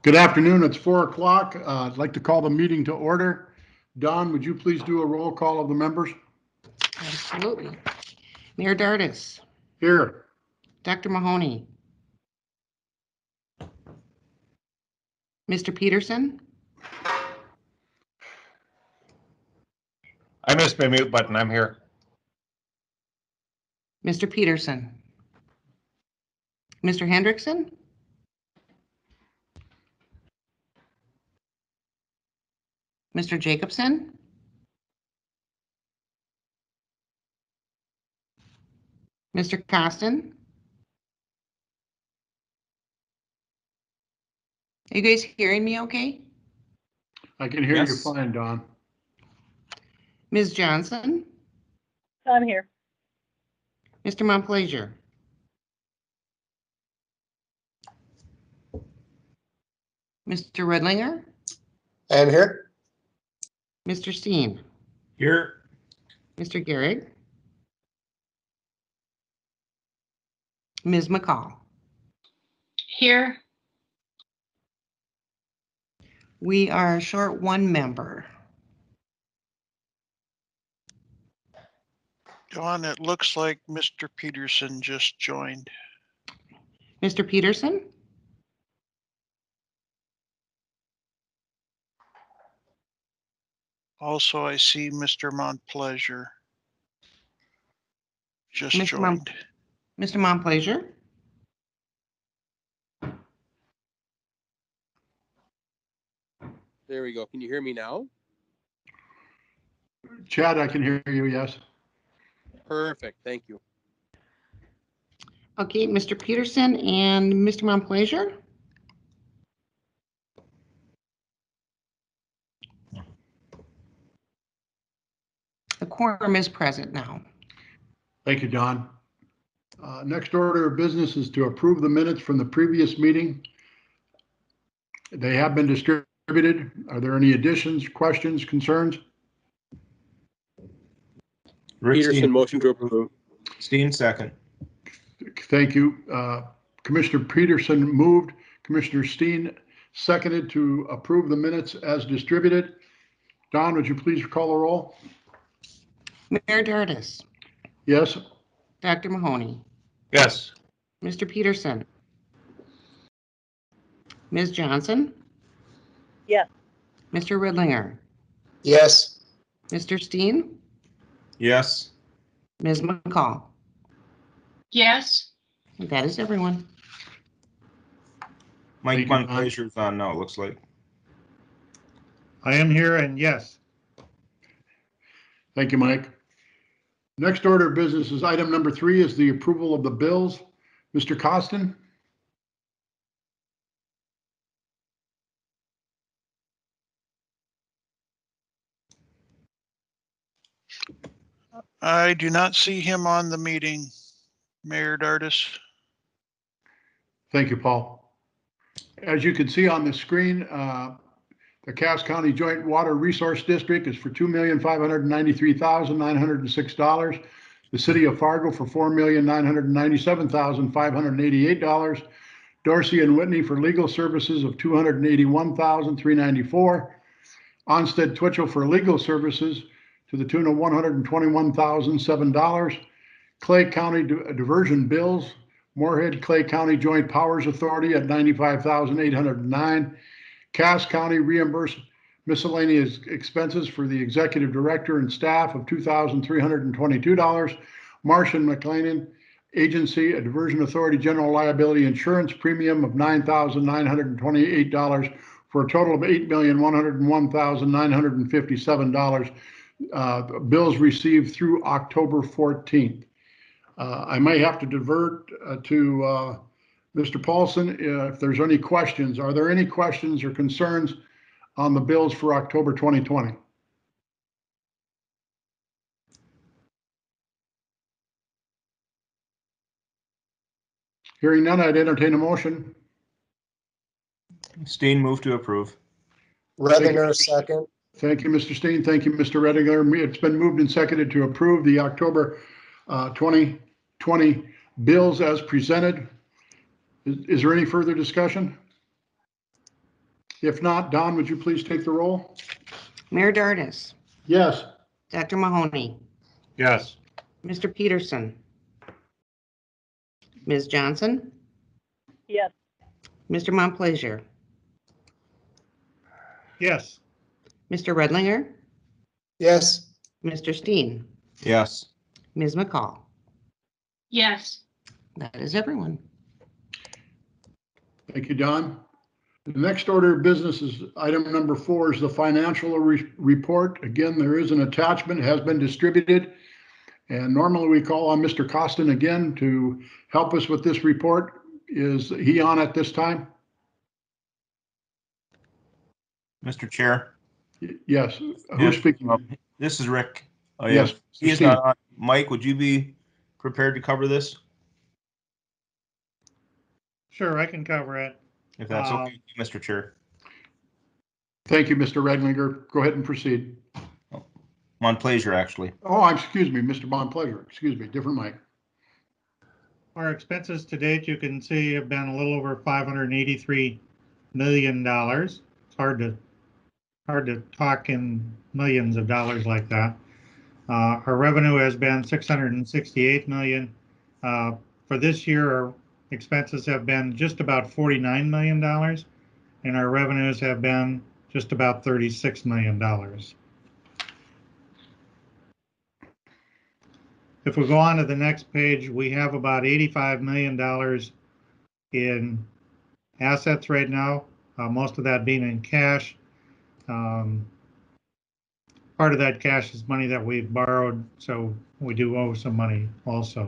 Good afternoon. It's 4 o'clock. I'd like to call the meeting to order. Don, would you please do a roll call of the members? Absolutely. Mayor Dardis. Here. Dr. Mahoney. Mr. Peterson. I missed my mute button. I'm here. Mr. Peterson. Mr. Hendrickson. Mr. Jacobson. Mr. Costin. Are you guys hearing me okay? I can hear you Yes. fine, Don. Ms. Johnson. I'm here. Mr. Montplaisir. Mr. Redlinger. I'm here. Mr. Steen. Here. Mr. Garrett. Ms. McCall. Here. We are short one member. Dawn, it looks like Mr. Peterson just joined. Mr. Peterson. Also, I see Mr. Montplaisir just Mr. joined. Mr. Montplaisir. There we go. Can you hear me now? Chad, I can hear you, yes. Perfect. Thank you. Okay, Mr. Peterson and Mr. Montplaisir. The quorum is present now. Thank you, Don. Next order of business is to approve the minutes from the previous meeting. They have been distributed. Are there any additions, questions, concerns? Peterson, motion to approve. Steen, second. Thank you. Commissioner Peterson moved. Commissioner Steen seconded to approve the minutes as distributed. Don, would you please call the roll? Mayor Dardis. Yes. Dr. Mahoney. Yes. Mr. Peterson. Ms. Johnson. Yes. Mr. Redlinger. Yes. Mr. Steen. Yes. Ms. McCall. Yes. That is everyone. Mike Thank you, Don. Montplaisir's on now, it looks like. I am here, and yes. Thank you, Mike. Next order of business is item number 3 is the approval of the bills. Mr. Costin? I do not see him on the meeting, Mayor Dardis. Thank you, Paul. As you can see on the screen, the Cass County Joint Water Resource District is for $2,593,906. The City of Fargo for $4,997,588. Dorsey and Whitney for legal services of $281,394. Onstead Twitchell for legal services to the tune of $121,007. Clay County diversion bills. Moorhead Clay County Joint Powers Authority at $95,809. Cass County reimbursed miscellaneous expenses for the executive director and staff of $2,322. Marsh and McLennan Agency, a diversion authority general liability insurance premium of $9,928 for a total of $8,101,957. Bills received through October 14th. I may have to divert to Mr. Paulson if there's any questions. Are there any questions or concerns on the bills for October 2020? Hearing none, I'd entertain a motion. Steen, move to approve. Redlinger, second. Thank you, Mr. Steen. Thank you, Mr. Redinger. It's been moved and seconded to approve the October 2020 bills as presented. Is there any further discussion? If not, Don, would you please take the roll? Mayor Dardis, Yes. Dr. Mahoney, Yes. Mr. Peterson, Ms. Johnson, Yes. Mr. Montplaisir, Yes. Mr. Redlinger, Yes. Mr. Steen, Yes. Ms. McCall. Yes. That is everyone. Thank you, Don. The next order of business is item number 4 is the financial report. Again, there is an attachment, has been distributed. And normally we call on Mr. Costin again to help us with this report. Is he on at this time? Mr. Chair. Yes. Yes, Who's speaking? This is Rick. Oh, Yes. He is Steve. not on. Mike, would you be prepared to cover this? Sure, I can cover it. If that's okay, Mr. Chair. Thank you, Mr. Redlinger. Go ahead and proceed. Montplaisir, actually. Oh, excuse me, Mr. Montplaisir. Excuse me, different mic. Our expenses to date, you can see, have been a little over $583 million. It's hard to talk in millions of dollars like that. Our revenue has been $668 million. For this year, our expenses have been just about $49 million, and our revenues have been just about $36 million. If we go on to the next page, we have about $85 million in assets right now, most of that being in cash. Part of that cash is money that we've borrowed, so we do owe some money also.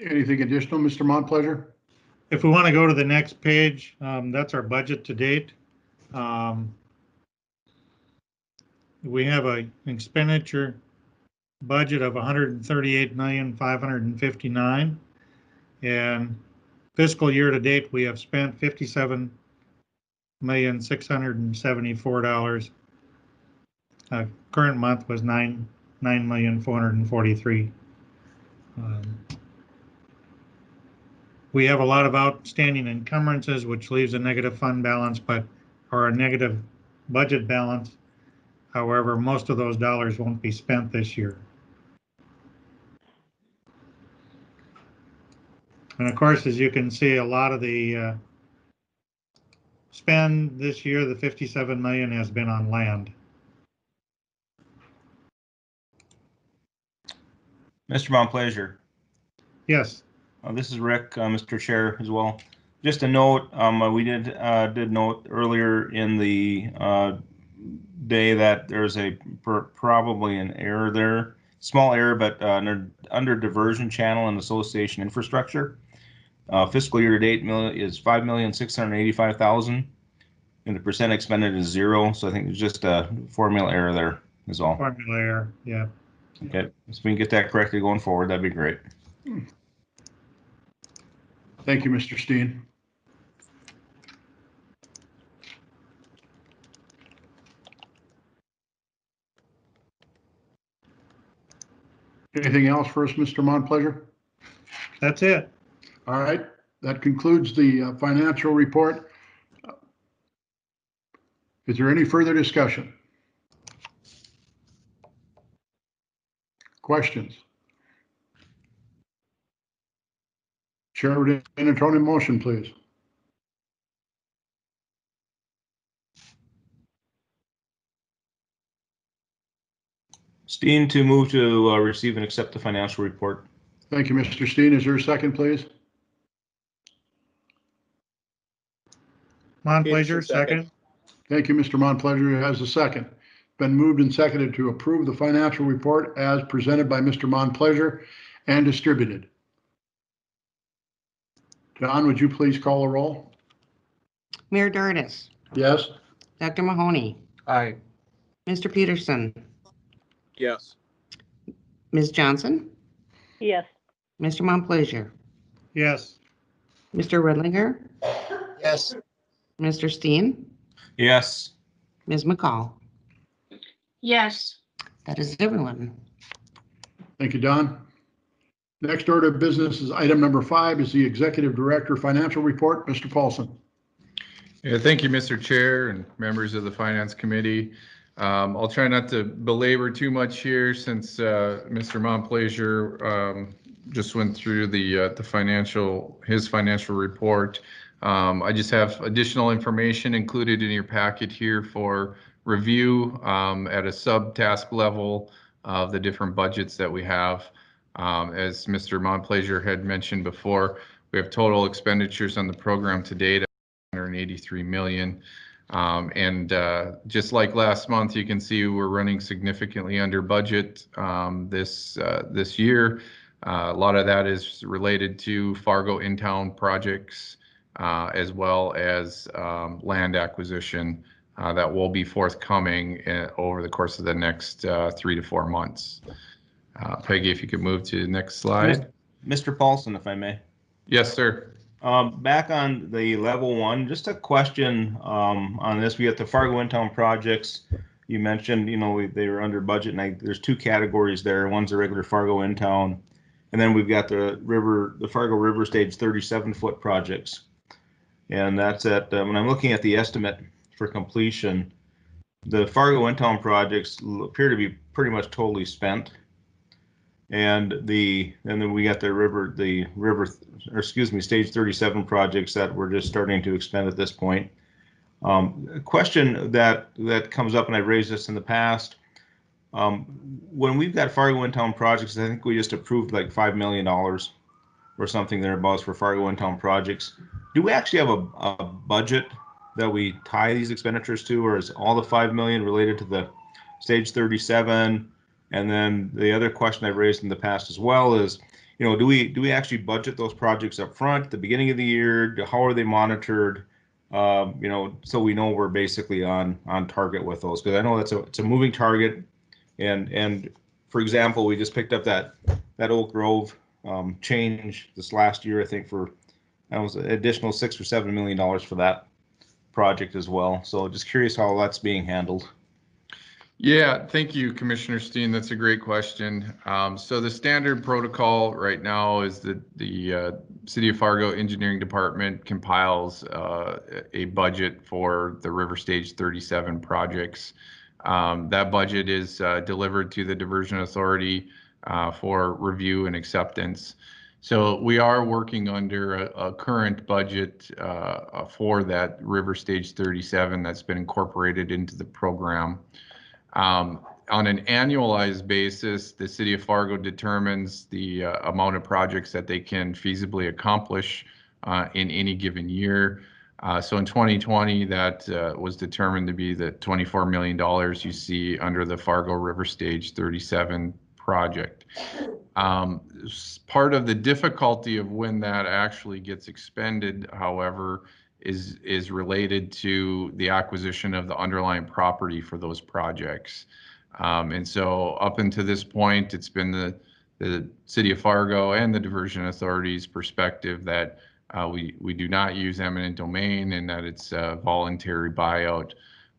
Anything additional, Mr. Montplaisir? If we want to go to the next page, that's our budget to date. We have an expenditure budget of $138,559,000, and fiscal year to date we have spent $57,674. Current month was $9,443,000. We have a lot of outstanding encumbrances, which leaves a negative fund balance, or a negative budget balance. However, most of those dollars won't be spent this year. And of course, as you can see, a lot of the spend this year, the $57 million, has been on land. Mr. Montplaisir. Yes. This is Rick, Mr. Chair, as well. Just a note, we did note earlier in the day that there's probably an error there, small error, but under diversion channel and association infrastructure. Fiscal year to date is $5,685,000, and the percent expended is 0. So I think it's just a formula error there is all. Formula error, yeah. Okay, so we can get that corrected going forward, that'd be great. Thank you, Mr. Steen. Anything else for us, Mr. Montplaisir? That's it. All right, that concludes the financial report. Is there any further discussion? Questions? Chair would entertain a motion, please. Steen to move to receive and accept the financial report. Thank you, Mr. Steen. Is there a second, please? Montplaisir, second. Thank you, Mr. Montplaisir. Has a second. Been moved and seconded to approve the financial report as presented by Mr. Montplaisir and distributed. John, would you please call a roll? Mayor Dardis, Yes. Dr. Mahoney, Aye. Mr. Peterson, Yes. Ms. Johnson, Yes. Mr. Montplaisir, Yes. Mr. Redlinger, Yes. Mr. Steen, Yes. Ms. McCall. Yes. That is everyone. Thank you, Don. Next order of business is item number 5 is the Executive Director Financial Report. Mr. Paulson. Yeah, thank you, Mr. Chair and members of the Finance Committee. I'll try not to belabor too much here since Mr. Montplaisir just went through his financial report. I just have additional information included in your packet here for review at a sub-task level of the different budgets that we have. As Mr. Montplaisir had mentioned before, we have total expenditures on the program to date. 183 million. Just like last month, you can see we're running significantly under budget this year. A lot of that is related to Fargo in-town projects, as well as land acquisition that will be forthcoming over the course of the next 3 to 4 months. Peggy, if you could move to the next slide. Mr. Paulson, if I may. Yes, sir. Back on the level 1, just a question on this. We got the Fargo in-town projects. You mentioned, they were under budget, and there's 2 categories there. One's a regular Fargo in-town, and then we've got the Fargo River Stage 37-foot projects. And that's when I'm looking at the estimate for completion, the Fargo in-town projects appear to be pretty much totally spent. And then we got Stage 37 projects that we're just starting to expend at this point. A question that comes up, and I've raised this in the past, when we've got Fargo in-town projects, I think we just approved like $5 million or something thereabouts for Fargo in-town projects. Do we actually have a budget that we tie these expenditures to, or is all the $5 million related to the Stage 37? And then the other question I've raised in the past as well is, do we actually budget those projects up front at the beginning of the year? How are they monitored? So we know we're basically on target with those, because I know it's a moving target. And for example, we just picked up that Oak Grove change this last year. I think that was an additional $6 or $7 million for that project as well. So just curious how that's being handled. Yeah, thank you, Commissioner Steen. That's a great question. So the standard protocol right now is that the City of Fargo Engineering Department compiles a budget for the River Stage 37 projects. That budget is delivered to the Diversion Authority for review and acceptance. So we are working under a current budget for that River Stage 37 that's been incorporated into the program. On an annualized basis, the City of Fargo determines the amount of projects that they can feasibly accomplish in any given year. So in 2020, that was determined to be the $24 million you see under the Fargo River Stage 37 project. Part of the difficulty of when that actually gets expended, however, is related to the acquisition of the underlying property for those projects. And so up until this point, it's been the City of Fargo and the Diversion Authority's perspective that we do not use eminent domain and that it's a voluntary buyout.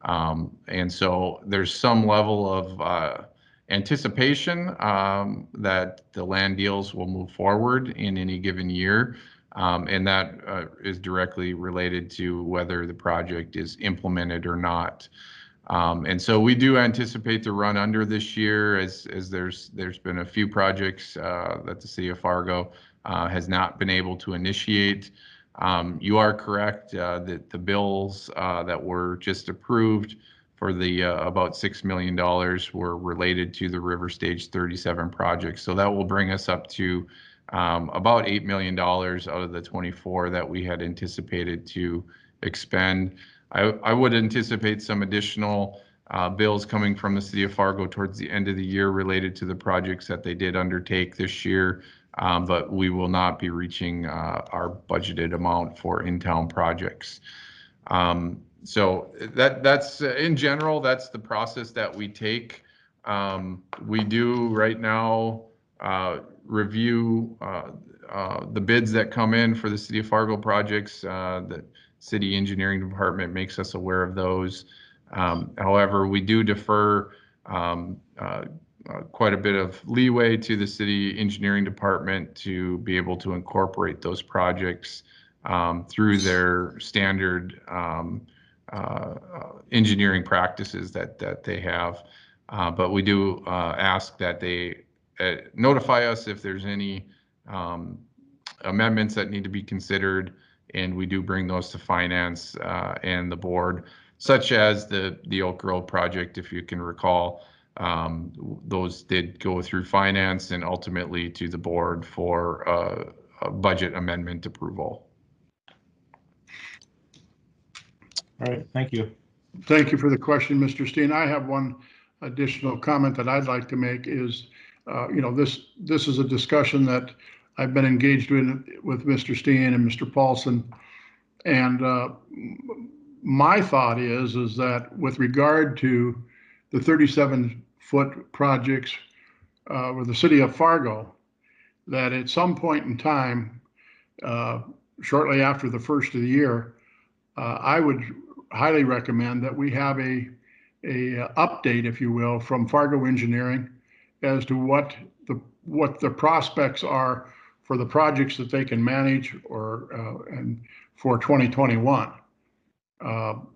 And so there's some level of anticipation that the land deals will move forward in any given year. And that is directly related to whether the project is implemented or not. And so we do anticipate to run under this year, as there's been a few projects that the City of Fargo has not been able to initiate. You are correct that the bills that were just approved for the about $6 million were related to the River Stage 37 project. So that will bring us up to about $8 million out of the 24 that we had anticipated to expend. I would anticipate some additional bills coming from the City of Fargo towards the end of the year related to the projects that they did undertake this year, but we will not be reaching our budgeted amount for in-town projects. So that's in general, that's the process that we take. We do right now review the bids that come in for the City of Fargo projects. The City Engineering Department makes us aware of those. However, we do defer quite a bit of leeway to the city engineering department to be able to incorporate those projects through their standard engineering practices that they have. But we do ask that they notify us if there's any amendments that need to be considered, and we do bring those to finance and the board, such as the Oak Grove project, if you can recall. Those did go through finance and ultimately to the board for a budget amendment approval. All right, thank you. Thank you for the question, Mr. Steen. I have one additional comment that I'd like to make is, this is a discussion that I've been engaged in with Mr. Steen and Mr. Paulson. And my thought is that with regard to the 37-foot projects with the city of Fargo, that at some point in time, shortly after the first of the year, I would highly recommend that we have a update, if you will, from Fargo Engineering as to what the prospects are for the projects that they can manage and for 2021.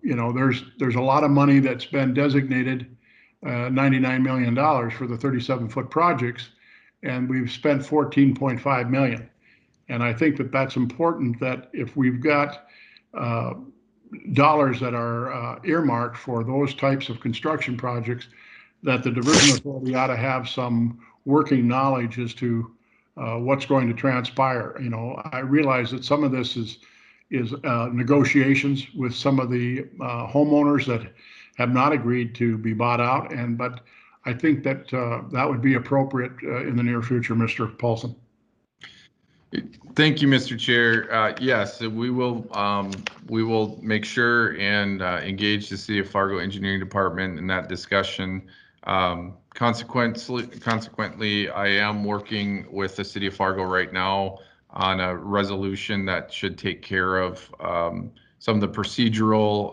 There's a lot of money that's been designated, $99 million for the 37-foot projects, and we've spent 14.5 million. And I think that that's important, that if we've got dollars that are earmarked for those types of construction projects, that the Diversion Authority ought to have some working knowledge as to what's going to transpire. I realize that some of this is negotiations with some of the homeowners that have not agreed to be bought out, but I think that that would be appropriate in the near future, Mr. Paulson. Thank you, Mr. Chair. Yes, we will make sure and engage the City of Fargo Engineering Department in that discussion. Consequently, I am working with the City of Fargo right now on a resolution that should take care of some of the procedural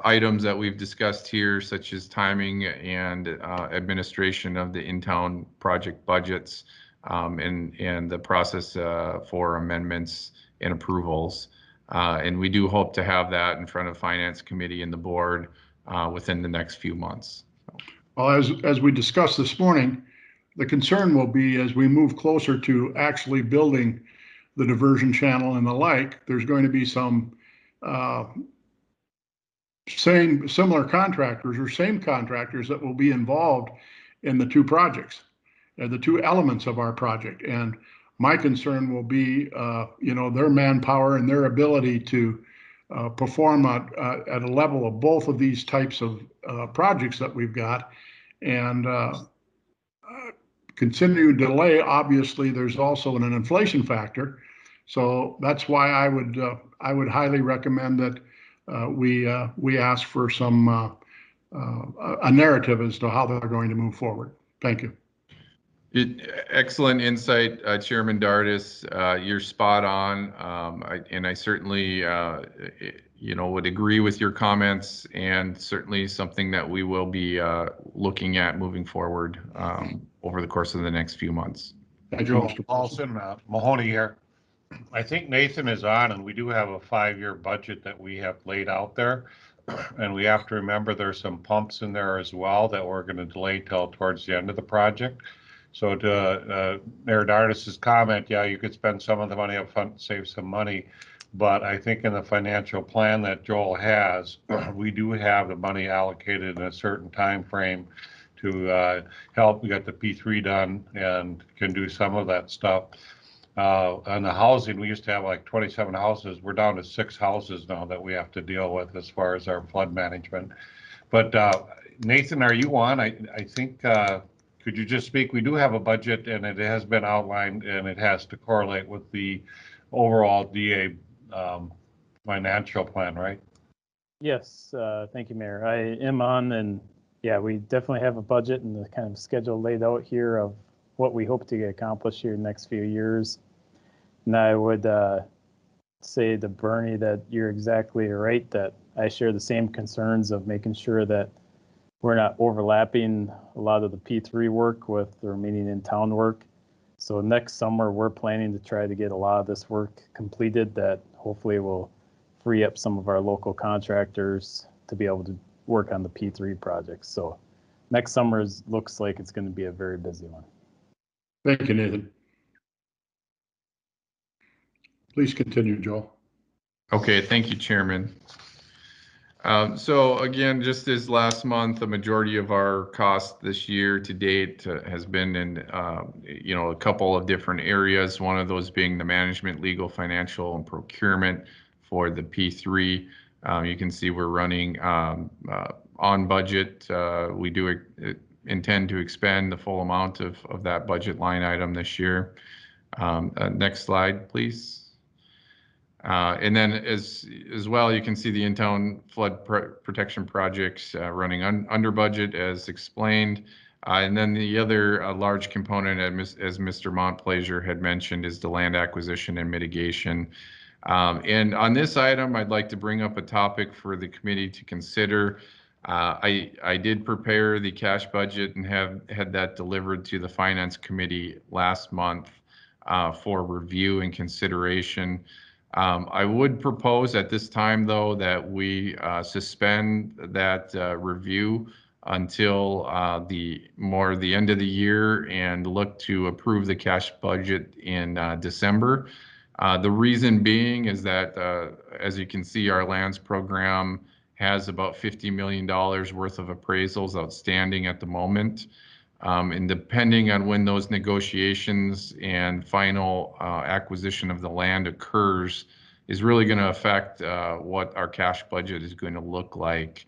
items that we've discussed here, such as timing and administration of the in-town project budgets. And the process for amendments and approvals. And we do hope to have that in front of Finance Committee and the board within the next few months. Well, as we discussed this morning, the concern will be as we move closer to actually building the diversion channel and the like, there's going to be some similar contractors or same contractors that will be involved in the two projects. The two elements of our project. And my concern will be, their manpower and their ability to perform at a level of both of these types of projects that we've got. And continued delay, obviously, there's also an inflation factor. So that's why I would highly recommend that we ask for some a narrative as to how they're going to move forward. Thank you. Excellent insight, Chairman Dardis. You're spot on, and I certainly, would agree with your comments, and certainly something that we will be looking at moving forward over the course of the next few months. Thank you, Mr. Paulson. Mahoney here. I think Nathan is on, and we do have a 5-year budget that we have laid out there. And we have to remember there's some pumps in there as well that we're going to delay till towards the end of the project. So to Mayor Dardis's comment, yeah, you could spend some of the money up front, save some money. But I think in the financial plan that Joel has, we do have the money allocated in a certain time frame to help get the P3 done and can do some of that stuff. On the housing, we used to have like 27 houses. We're down to 6 houses now that we have to deal with as far as our flood management. But Nathan, are you on? I think, could you just speak? We do have a budget and it has been outlined and it has to correlate with the overall DA financial plan, right? Yes, thank you, Mayor. I am on, and yeah, we definitely have a budget and the kind of schedule laid out here of what we hope to get accomplished here in the next few years. And I would say to Bernie that you're exactly right, that I share the same concerns of making sure that we're not overlapping a lot of the P3 work with the remaining in-town work. So next summer, we're planning to try to get a lot of this work completed that hopefully will free up some of our local contractors to be able to work on the P3 projects. So next summer looks like it's going to be a very busy one. Thank you, Nathan. Please continue, Joel. Okay, thank you, Chairman. So again, just as last month, the majority of our cost this year to date has been in, a couple of different areas. One of those being the management, legal, financial, and procurement for the P3. You can see we're running on budget. We do intend to expend the full amount of that budget line item this year. Next slide, please. And then as well, you can see the in-town flood protection projects running under budget as explained. And then the other large component, as Mr. Montplaisir had mentioned, is the land acquisition and mitigation. And on this item, I'd like to bring up a topic for the committee to consider. I did prepare the cash budget and had that delivered to the Finance Committee last month for review and consideration. I would propose at this time, though, that we suspend that review until the end of the year and look to approve the cash budget in December. The reason being is that, as you can see, our lands program has about $50 million worth of appraisals outstanding at the moment. And depending on when those negotiations and final acquisition of the land occurs is really going to affect what our cash budget is going to look like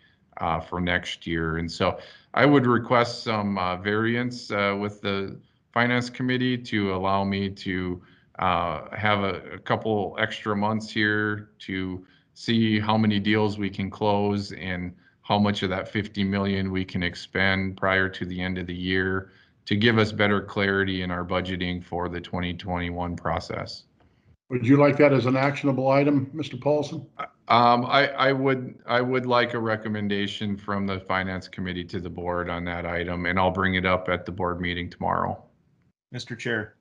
for next year. And so I would request some variance with the Finance Committee to allow me to have a couple extra months here to see how many deals we can close and how much of that 50 million we can expend prior to the end of the year to give us better clarity in our budgeting for the 2021 process. Would you like that as an actionable item, Mr. Paulson? I would like a recommendation from the Finance Committee to the board on that item, and I'll bring it up at the board meeting tomorrow. Mr. Chair.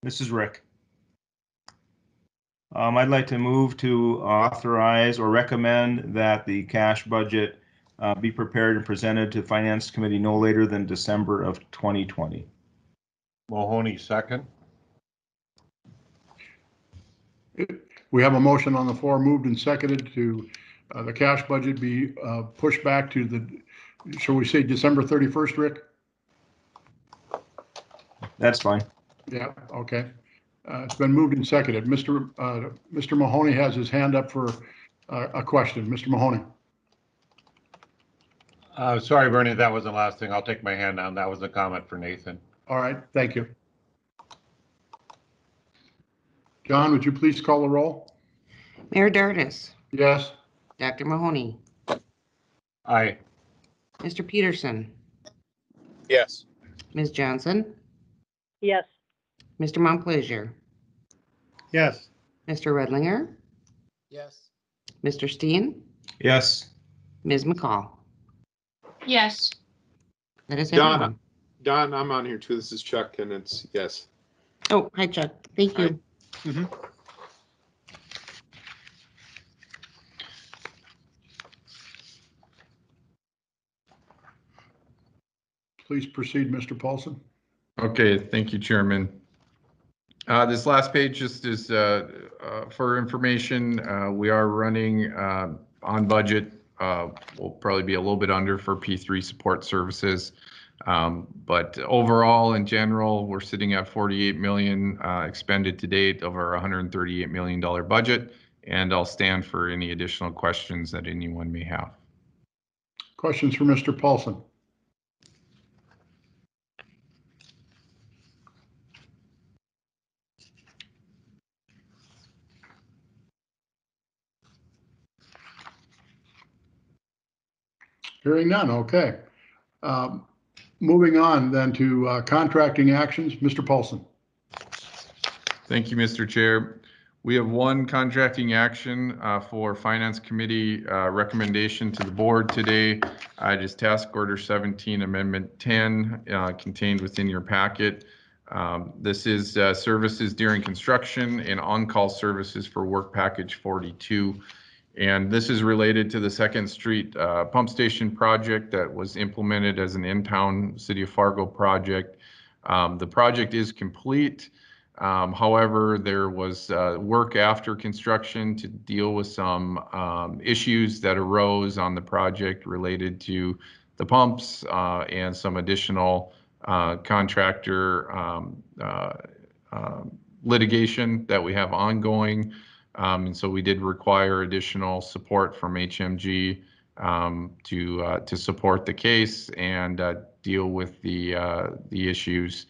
This is Rick. I'd like to move to authorize or recommend that the cash budget be prepared and presented to Finance Committee no later than December of 2020. Mahoney, second. We have a motion on the floor, moved and seconded to the cash budget be pushed back to the, shall we say December 31st, Rick? That's fine. Yeah, okay. It's been moved and seconded. Mr. Mahoney has his hand up for a question. Mr. Mahoney. Sorry, Bernie, that was the last thing. I'll take my hand down. That was a comment for Nathan. All right, thank you. John, would you please call the roll? Mayor Dardis, Yes. Dr. Mahoney, Aye. Mr. Peterson, Yes. Ms. Johnson, Yes. Mr. Montplaisir, Yes. Mr. Redlinger, Yes. Mr. Steen, Yes. Ms. McCall. Yes. That is Don, everyone. Don, I'm on here too. This is Chuck, and it's yes. Oh, hi, Chuck. Thank you. Mhm. Please proceed, Mr. Paulson. Okay, thank you, Chairman. This last page just is for information. We are running on budget. We'll probably be a little bit under for P3 support services. But overall, in general, we're sitting at 48 million expended to date of our $138 million budget. And I'll stand for any additional questions that anyone may have. Questions for Mr. Paulson? Hearing none, okay. Moving on then to contracting actions, Mr. Paulson. Thank you, Mr. Chair. We have one contracting action for Finance Committee recommendation to the board today. It is Task Order 17, Amendment 10, contained within your packet. This is services during construction and on-call services for Work Package 42. And this is related to the 2nd Street pump station project that was implemented as an in-town City of Fargo project. The project is complete. However, there was work after construction to deal with some issues that arose on the project related to the pumps and some additional contractor litigation that we have ongoing. And so we did require additional support from HMG to support the case and deal with the issues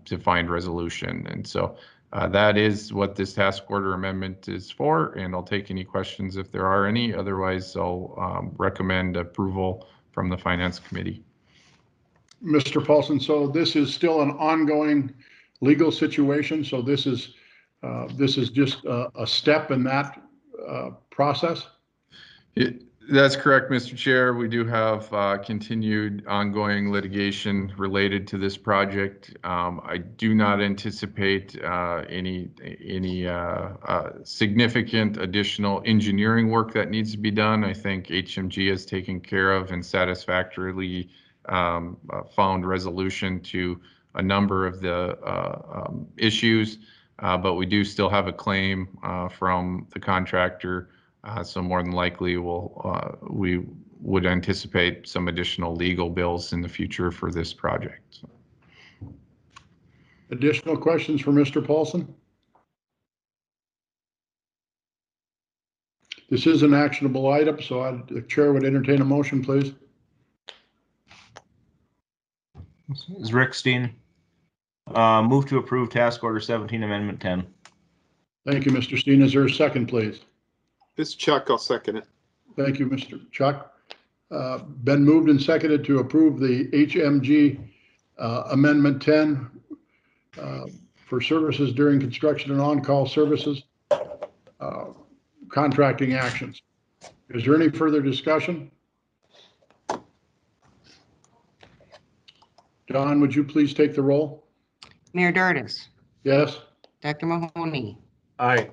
to find resolution. And so that is what this task order amendment is for, and I'll take any questions if there are any. Otherwise, I'll recommend approval from the Finance Committee. Mr. Paulson, so this is still an ongoing legal situation, so this is just a step in that process? That's correct, Mr. Chair. We do have continued ongoing litigation related to this project. I do not anticipate any significant additional engineering work that needs to be done. I think HMG has taken care of and satisfactorily found resolution to a number of the issues, but we do still have a claim from the contractor. So more than likely, we would anticipate some additional legal bills in the future for this project. Additional questions for Mr. Paulson? This is an actionable item, so the chair would entertain a motion, please. Is Rick Steen. Move to approve Task Order 17, Amendment 10. Thank you, Mr. Steen. Is there a second, please? This is Chuck. I'll second it. Thank you, Mr. Chuck. Been moved and seconded to approve the HMG Amendment 10 for services during construction and on-call services, contracting actions. Is there any further discussion? Don, would you please take the roll? Mayor Dardis, Yes. Dr. Mahoney, Aye.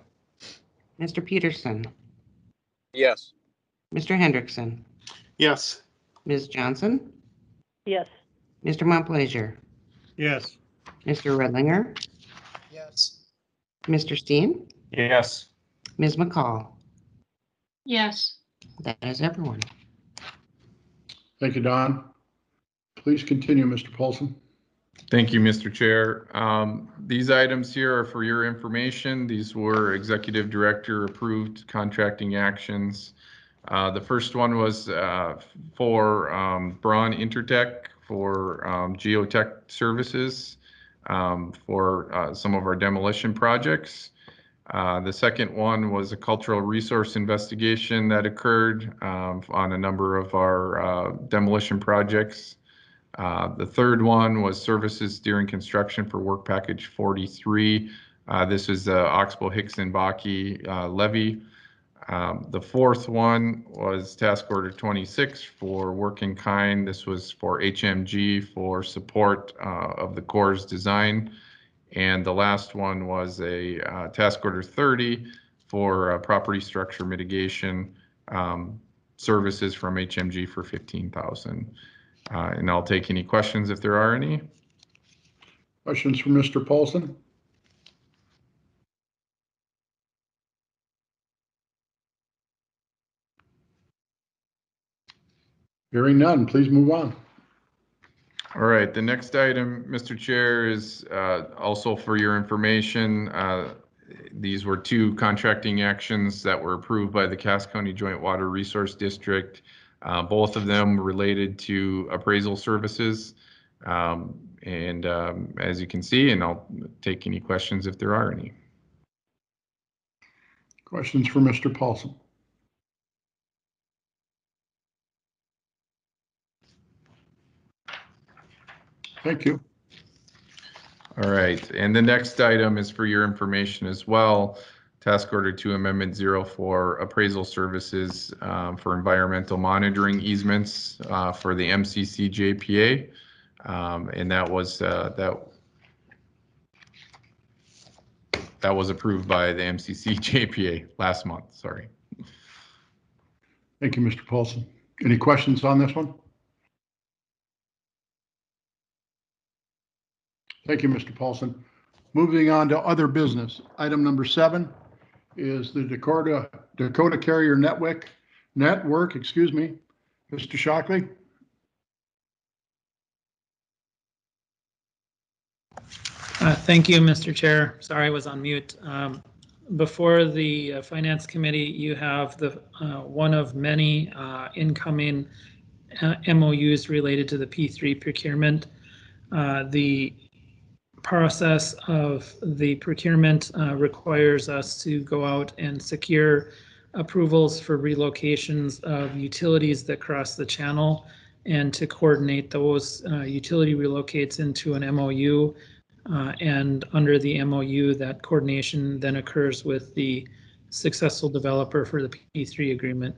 Mr. Peterson, Yes. Mr. Hendrickson, Yes. Ms. Johnson, Yes. Mr. Montplaisir, Yes. Mr. Redlinger, Yes. Mr. Steen, Yes. Ms. McCall. Yes. That is everyone. Thank you, Don. Please continue, Mr. Paulson. Thank you, Mr. Chair. These items here are for your information. These were Executive Director approved contracting actions. The first one was for Braun Intertech for geotech services for some of our demolition projects. The second one was a cultural resource investigation that occurred on a number of our demolition projects. The third one was services during construction for Work Package 43. This is the Oxbow Hickson Baki levy. The fourth one was Task Order 26 for Work in Kind. This was for HMG for support of the Corps' design. And the last one was a Task Order 30 for property structure mitigation services from HMG for $15,000. And I'll take any questions if there are any. Questions for Mr. Paulson? Hearing none, please move on. All right, the next item, Mr. Chair, is also for your information. These were two contracting actions that were approved by the Cass County Joint Water Resource District. Both of them related to appraisal services. As you can see, and I'll take any questions if there are any. Questions for Mr. Paulson? Thank you. All right, and the next item is for your information as well. Task Order 2 Amendment 04 appraisal services for environmental monitoring easements for the MCC JPA. And that was approved by the MCC JPA last month. Sorry. Thank you, Mr. Paulson. Any questions on this one? Thank you, Mr. Paulson. Moving on to other business. Item number 7 is the Dakota Carrier Network. Mr. Shockley. Thank you, Mr. Chair. Sorry, I was on mute. Before the Finance Committee, you have the one of many incoming MOUs related to the P3 procurement. The process of the procurement requires us to go out and secure approvals for relocations of utilities that cross the channel and to coordinate those utility relocates into an MOU. And under the MOU, that coordination then occurs with the successful developer for the P3 agreement.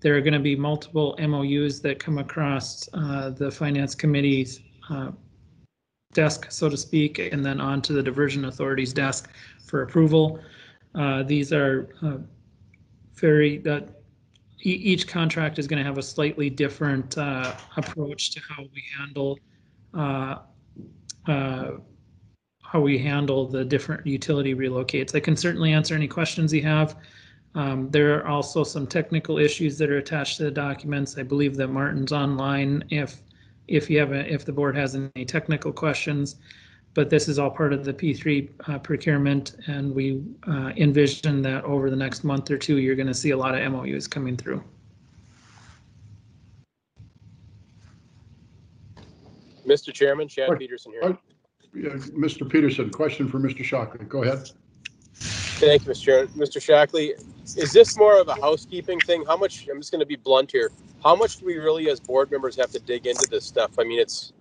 There are going to be multiple MOUs that come across the Finance Committee's desk, so to speak, and then onto the Diversion Authority's desk for approval. These are each contract is going to have a slightly different approach to how we handle the different utility relocates. I can certainly answer any questions you have. There are also some technical issues that are attached to the documents. I believe that Martin's online if the board has any technical questions, but this is all part of the P3 procurement, and we envision that over the next month or two, you're going to see a lot of MOUs coming through. Mr. Chairman, Chad Peterson here. Mr. Peterson, question for Mr. Shockley. Go ahead. Thank you, Mr. Chairman. Mr. Shockley, is this more of a housekeeping thing? How much, I'm just going to be blunt here, how much do we really as board members have to dig into this stuff? I mean, is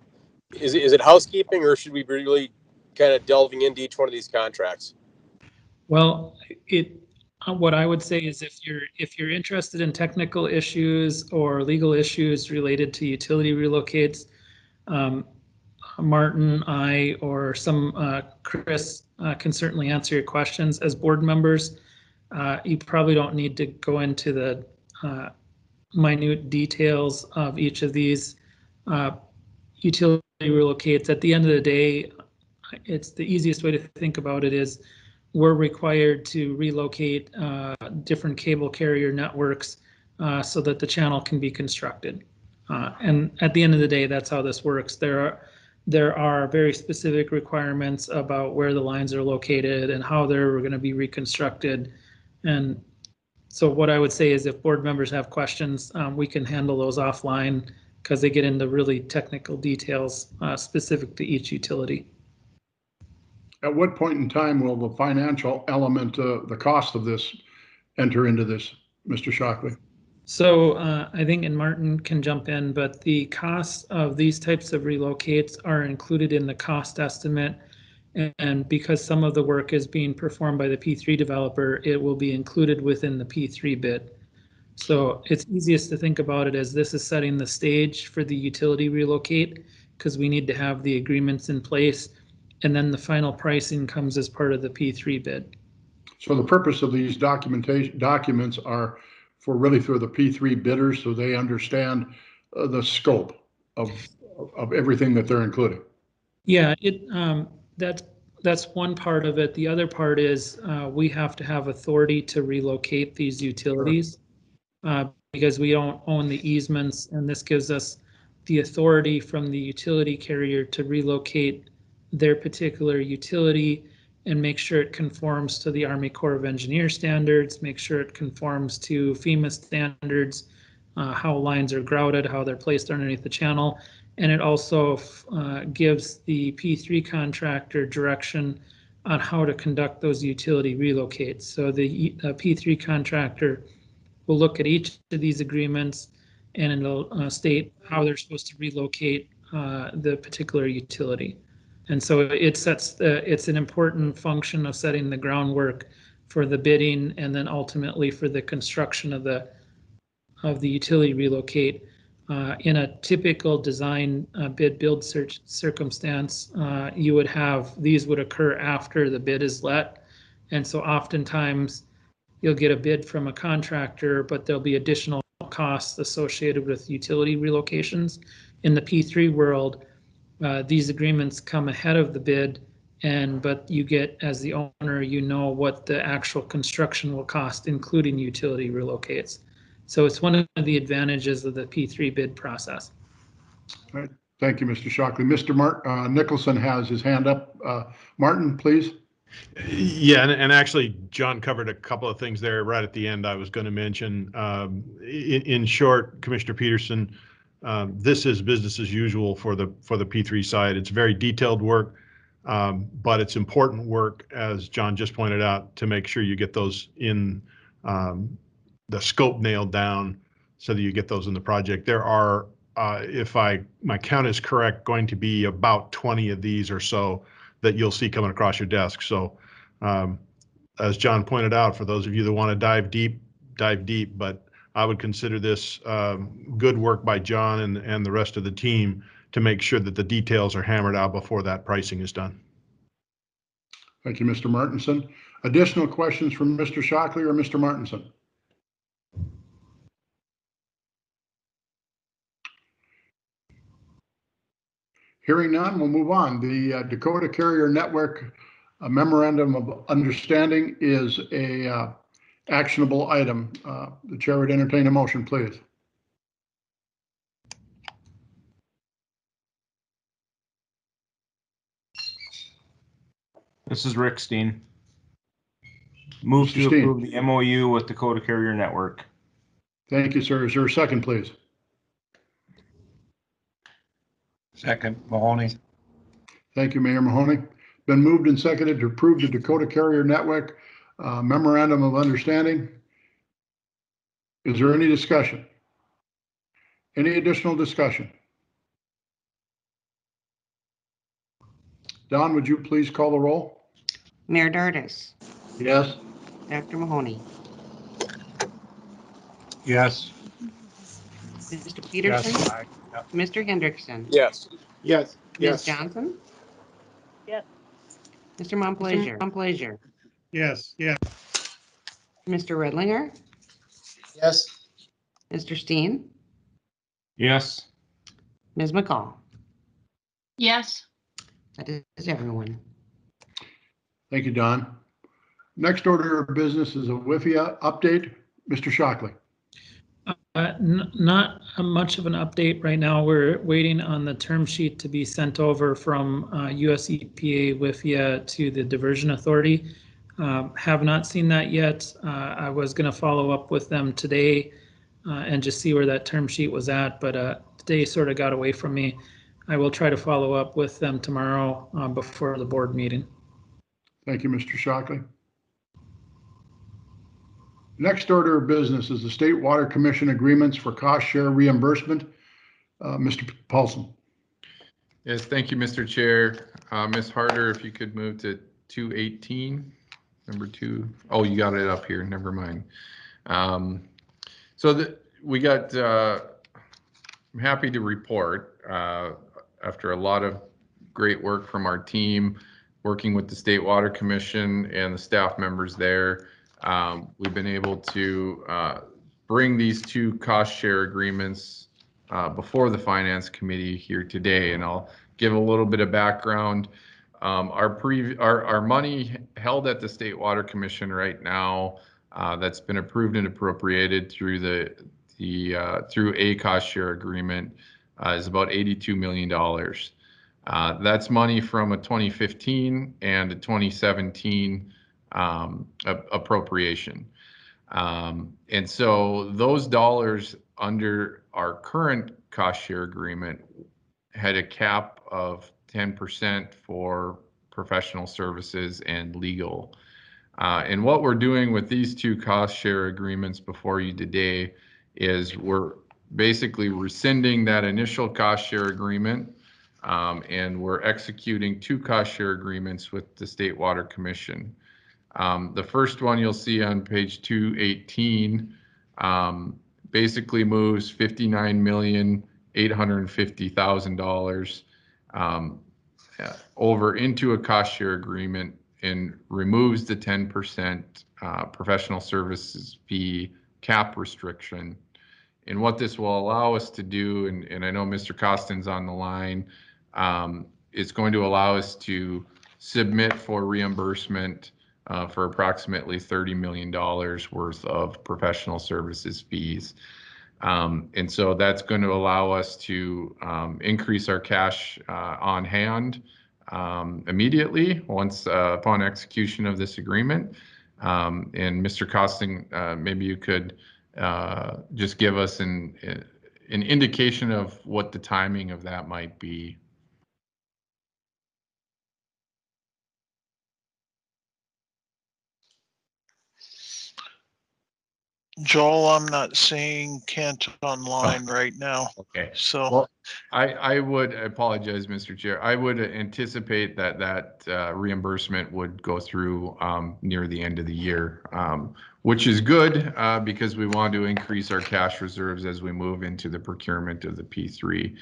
it housekeeping, or should we be really kind of delving into each one of these contracts? Well, what I would say is if you're interested in technical issues or legal issues related to utility relocates, Martin, I, or Chris can certainly answer your questions. As board members, you probably don't need to go into the minute details of each of these utility relocates. At the end of the day, it's the easiest way to think about it is we're required to relocate different cable carrier networks so that the channel can be constructed. And at the end of the day, that's how this works. There are very specific requirements about where the lines are located and how they're going to be reconstructed. And so what I would say is if board members have questions, we can handle those offline because they get into really technical details specific to each utility. At what point in time will the financial element, the cost of this, enter into this, Mr. Shockley? So I think, and Martin can jump in, but the costs of these types of relocates are included in the cost estimate. And because some of the work is being performed by the P3 developer, it will be included within the P3 bid. So it's easiest to think about it as this is setting the stage for the utility relocate because we need to have the agreements in place. And then the final pricing comes as part of the P3 bid. So the purpose of these documents are for the P3 bidders, so they understand the scope of everything that they're including. Yeah, that's one part of it. The other part is we have to have authority to relocate these utilities because we don't own the easements, and this gives us the authority from the utility carrier to relocate their particular utility and make sure it conforms to the Army Corps of Engineers standards, make sure it conforms to FEMA standards, how lines are grouted, how they're placed underneath the channel. And it also gives the P3 contractor direction on how to conduct those utility relocates. So the P3 contractor will look at each of these agreements and it'll state how they're supposed to relocate the particular utility. And so it's an important function of setting the groundwork for the bidding and then ultimately for the construction of the utility relocate. In a typical design bid build search circumstance, you would have, these would occur after the bid is let. And so oftentimes you'll get a bid from a contractor, but there'll be additional costs associated with utility relocations. In the P3 world, these agreements come ahead of the bid, but you get, as the owner, you know what the actual construction will cost, including utility relocates. So it's one of the advantages of the P3 bid process. All right. Thank you, Mr. Shockley. Mr. Nicholson has his hand up. Martin, please. Yeah, and actually, John covered a couple of things there right at the end I was going to mention. In short, Commissioner Peterson, this is business as usual for the P3 side. It's very detailed work, but it's important work, as John just pointed out, to make sure you get those in the scope nailed down so that you get those in the project. There are, if my count is correct, going to be about 20 of these or so that you'll see coming across your desk. So as John pointed out, for those of you that want to dive deep, but I would consider this good work by John and the rest of the team to make sure that the details are hammered out before that pricing is done. Thank you, Mr. Martinson. Additional questions from Mr. Shockley or Mr. Martinson? Hearing none, we'll move on. The Dakota Carrier Network Memorandum of Understanding is a actionable item. The chair would entertain a motion, please. This is Rick Steen. Move Mr. to Steen. approve the MOU with Dakota Carrier Network. Thank you, sir. Is there a second, please? Second, Mahoney. Thank you, Mayor Mahoney. Been moved and seconded to approve the Dakota Carrier Network Memorandum of Understanding. Is there any discussion? Any additional discussion? Don, would you please call the roll? Mayor Dardis, Yes. Dr. Mahoney, Yes. Mr. Peterson, Yes. Mr. Hendrickson, Yes. Yes. Ms. Yes. Johnson, Yes. Mr. Montplaisir, Yes, yes. Mr. Redlinger, Yes. Mr. Steen, Yes. Ms. McCall. Yes. That is everyone. Thank you, Don. Next order of business is a Wifi update. Mr. Shockley. Not much of an update right now. We're waiting on the term sheet to be sent over from US EPA WIFIA to the Diversion Authority. Have not seen that yet. I was going to follow up with them today and just see where that term sheet was at, but today sort of got away from me. I will try to follow up with them tomorrow before the board meeting. Thank you, Mr. Shockley. Next order of business is the State Water Commission agreements for cost share reimbursement. Mr. Paulson. Yes, thank you, Mr. Chair. Ms. Harder, if you could move to 218, number 2. Oh, you got it up here. Never mind. We got, I'm happy to report, after a lot of great work from our team, working with the State Water Commission and the staff members there, we've been able to bring these 2 cost share agreements before the Finance Committee here today, and I'll give a little bit of background. Our money held at the State Water Commission right now, that's been approved and appropriated through through a cost share agreement, is about $82 million. That's money from a 2015 and a 2017 appropriation. And so those dollars under our current cost share agreement had a cap of 10% for professional services and legal. And what we're doing with these 2 cost share agreements before you today is we're basically rescinding that initial cost share agreement, and we're executing 2 cost share agreements with the State Water Commission. The first one you'll see on page 218 basically moves $59,850,000 over into a cost share agreement and removes the 10% professional services fee cap restriction. And what this will allow us to do, and I know Mr. Costin's on the line, it's going to allow us to submit for reimbursement for approximately $30 million worth of professional services fees. And so that's going to allow us to increase our cash on hand immediately once upon execution of this agreement. And Mr. Costing, maybe you could just give us an indication of what the timing of that might be. Joel, I'm not seeing Kent online right now. Okay. So well, I would apologize, Mr. Chair. I would anticipate that reimbursement would go through near the end of the year, which is good because we want to increase our cash reserves as we move into the procurement of the P3.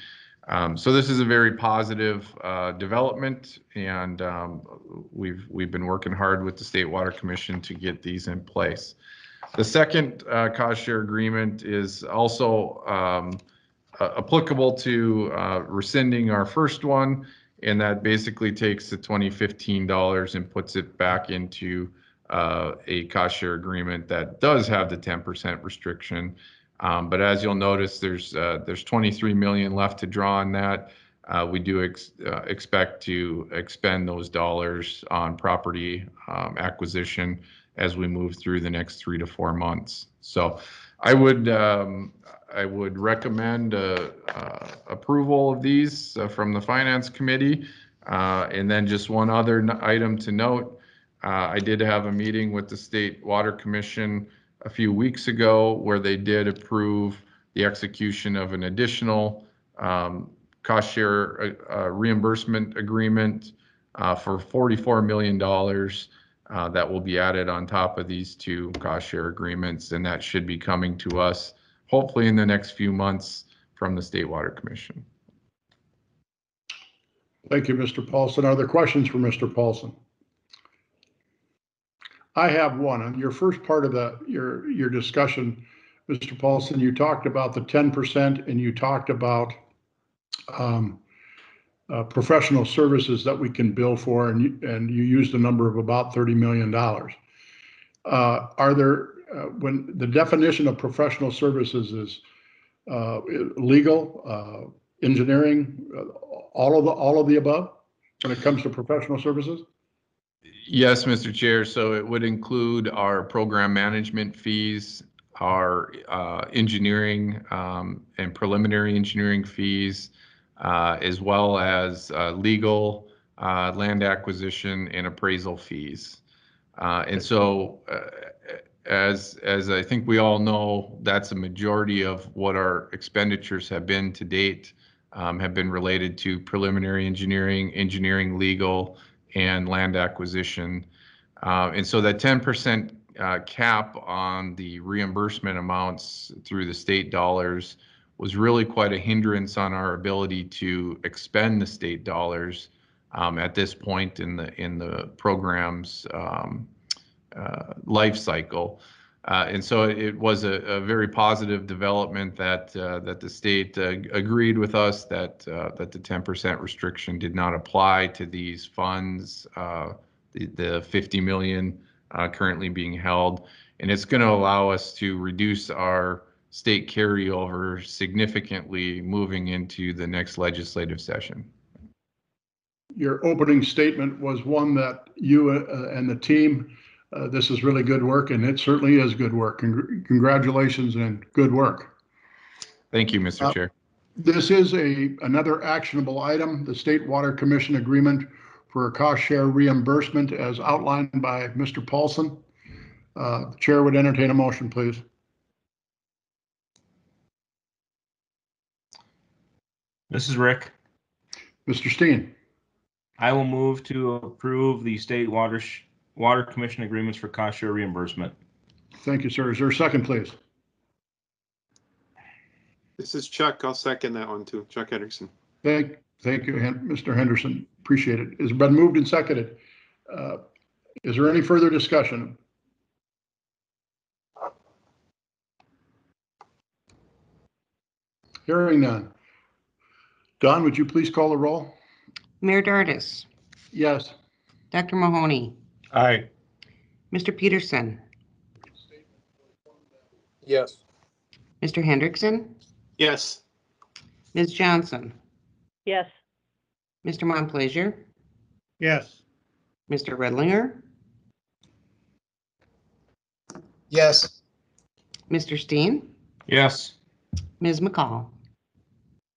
So this is a very positive development, and we've been working hard with the State Water Commission to get these in place. The second cost share agreement is also applicable to rescinding our first one, and that basically takes the $2015 and puts it back into a cost share agreement that does have the 10% restriction. But as you'll notice, there's 23 million left to draw on that. We do expect to expend those dollars on property acquisition as we move through the next 3 to 4 months. So I would recommend approval of these from the Finance Committee. And then just one other item to note, I did have a meeting with the State Water Commission a few weeks ago where they did approve the execution of an additional cost share reimbursement agreement for $44 million that will be added on top of these two cost share agreements, and that should be coming to us hopefully in the next few months from the State Water Commission. Thank you, Mr. Paulson. Are there questions for Mr. Paulson? I have one. On your first part of your discussion, Mr. Paulson, you talked about the 10% and you talked about professional services that we can bill for, and you used a number of about $30 million. Are there, when the definition of professional services is legal, engineering, all of the above when it comes to professional services? Yes, Mr. Chair. So it would include our program management fees, our engineering and preliminary engineering fees, as well as legal, land acquisition, and appraisal fees. And so, as I think we all know, that's a majority of what our expenditures have been to date, have been related to preliminary engineering, legal, and land acquisition. And so that 10% cap on the reimbursement amounts through the state dollars was really quite a hindrance on our ability to expend the state dollars at this point in the program's life cycle. And so it was a very positive development that the state agreed with us that the 10% restriction did not apply to these funds, the 50 million currently being held, and it's going to allow us to reduce our state carryover significantly moving into the next legislative session. Your opening statement was one that you and the team, this is really good work, and it certainly is good work. Congratulations and good work. Thank you, Mr. Chair. This is another actionable item, the State Water Commission agreement for a cost share reimbursement as outlined by Mr. Paulson. The chair would entertain a motion, please. This is Rick. Mr. Steen. I will move to approve the State Water Commission agreements for cost share reimbursement. Thank you, sir. Is there a second, please? This is Chuck. I'll second that one too. Chuck Henderson. Thank you, Mr. Henderson. Appreciate it. It's been moved and seconded. Is there any further discussion? Hearing none. Don, would you please call the roll? Mayor Dardis, Yes. Dr. Mahoney, Aye. Mr. Peterson, Yes. Mr. Hendrickson, Yes. Ms. Johnson, Yes. Mr. Montplaisir, Yes. Mr. Redlinger, Yes. Mr. Steen, Yes. Ms. McCall.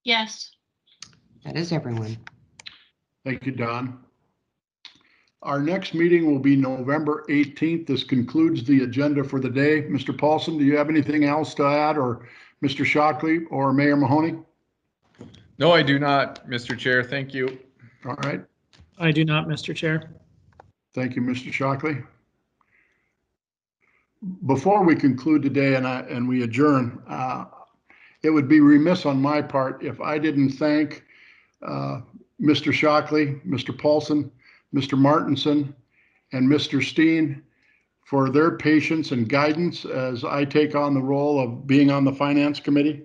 Yes. That is everyone. Thank you, Don. Our next meeting will be November 18th. This concludes the agenda for the day. Mr. Paulson, do you have anything else to add, or Mr. Shockley or Mayor Mahoney? No, I do not, Mr. Chair. Thank you. All right. I do not, Mr. Chair. Thank you, Mr. Shockley. Before we conclude today and we adjourn, it would be remiss on my part if I didn't thank Mr. Shockley, Mr. Paulson, Mr. Martinson, and Mr. Steen for their patience and guidance as I take on the role of being on the Finance Committee.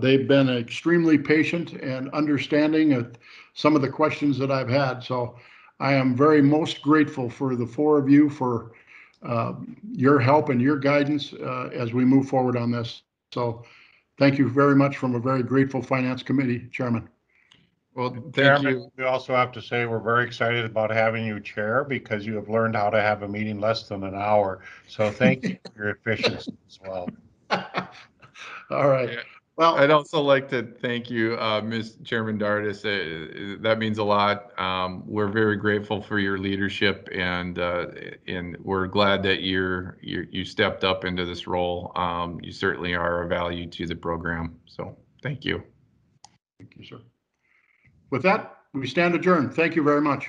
They've been extremely patient and understanding of some of the questions that I've had. So I am very most grateful for the four of you for your help and your guidance as we move forward on this. So thank you very much from a very grateful Finance Committee Chairman. Well, thank Chairman, you. we also have to say we're very excited about having you chair because you have learned how to have a meeting less than an hour. So thank you for your efficiency as well. All right. Yeah. Well, I'd also like to thank you, Ms. Chairman Dardis. That means a lot. We're very grateful for your leadership, and we're glad that you stepped up into this role. You certainly are a value to the program. So thank you. Thank you, sir. With that, we stand adjourned. Thank you very much.